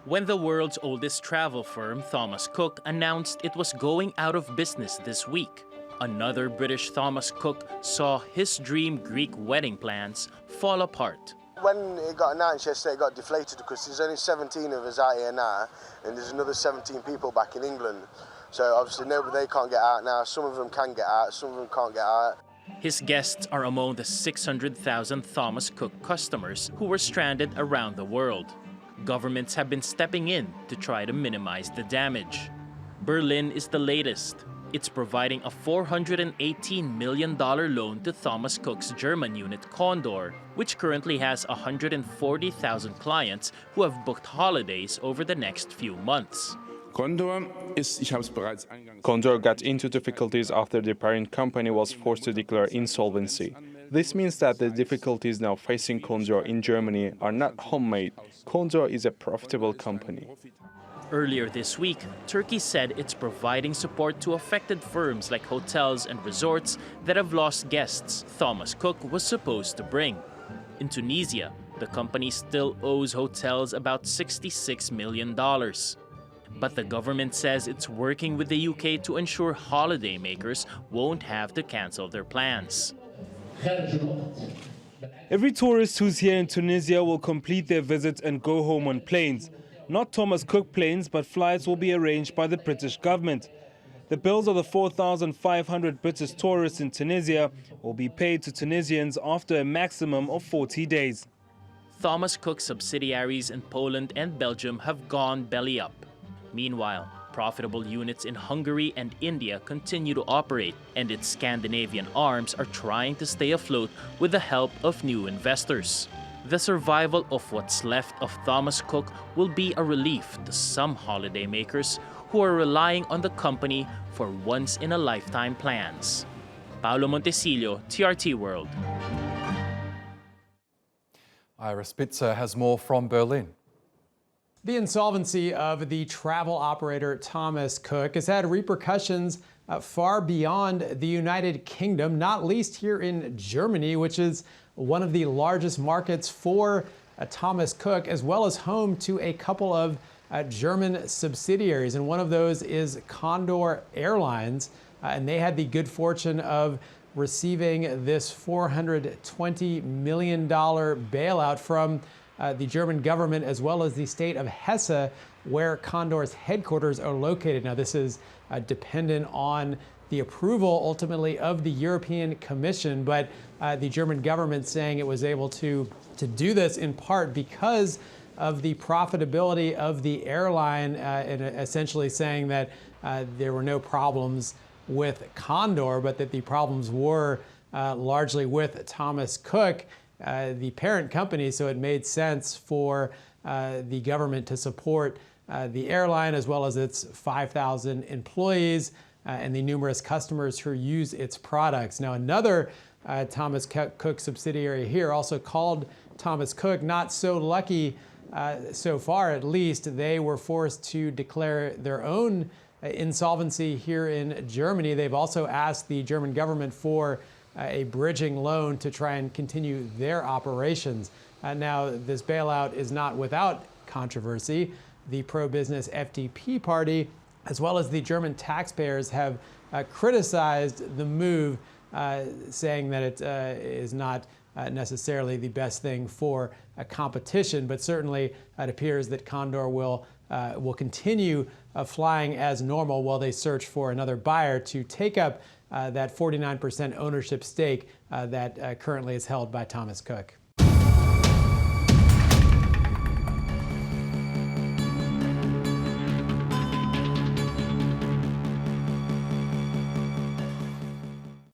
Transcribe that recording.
when the world's oldest travel firm, Thomas Cook, announced it was going out of business this week. Another British Thomas Cook saw his dream Greek wedding plans fall apart. When it got announced yesterday, it got deflated because there's only 17 of us out here now, and there's another 17 people back in England. So obviously they can't get out now. Some of them can get out, some of them can't get out. His guests are among the 600,000 Thomas Cook customers who were stranded around the world. Governments have been stepping in to try to minimize the damage. Berlin is the latest. It's providing a $418 million loan to Thomas Cook's German unit Condor, which currently has 140,000 clients who have booked holidays over the next few months. Condor got into difficulties after the parent company was forced to declare insolvency. This means that the difficulties now facing Condor in Germany are not homemade. Condor is a profitable company. Earlier this week, Turkey said it's providing support to affected firms like hotels and resorts that have lost guests Thomas Cook was supposed to bring. In Tunisia, the company still owes hotels about $66 million. But the government says it's working with the UK to ensure holidaymakers won't have to cancel their plans. Every tourist who's here in Tunisia will complete their visit and go home on planes. Not Thomas Cook planes, but flights will be arranged by the British government. The bills of the 4,500 British tourists in Tunisia will be paid to Tunisians after a maximum of 40 days. Thomas Cook subsidiaries in Poland and Belgium have gone belly up. Meanwhile, profitable units in Hungary and India continue to operate, and its Scandinavian arms are trying to stay afloat with the help of new investors. The survival of what's left of Thomas Cook will be a relief to some holidaymakers who are relying on the company for once-in-a-lifetime plans. Paolo Montecillo, TRT World. Ira Spitzer has more from Berlin. The insolvency of the travel operator Thomas Cook has had repercussions far beyond the United Kingdom, not least here in Germany, which is one of the largest markets for Thomas Cook, as well as home to a couple of German subsidiaries. And one of those is Condor Airlines. And they had the good fortune of receiving this $420 million bailout from the German government, as well as the state of Hesse, where Condor's headquarters are located. Now, this is dependent on the approval ultimately of the European Commission, but the German government saying it was able to do this in part because of the profitability of the airline, and essentially saying that there were no problems with Condor, but that the problems were largely with Thomas Cook, the parent company. So it made sense for the government to support the airline, as well as its 5,000 employees and the numerous customers who use its products. Now, another Thomas Cook subsidiary here, also called Thomas Cook, not so lucky so far at least. They were forced to declare their own insolvency here in Germany. They've also asked the German government for a bridging loan to try and continue their operations. Now, this bailout is not without controversy. The pro-business FDP party, as well as the German taxpayers, have criticized the move, saying that it is not necessarily the best thing for competition, but certainly it appears that Condor will continue flying as normal while they search for another buyer to take up that 49% ownership stake that currently is held by Thomas Cook.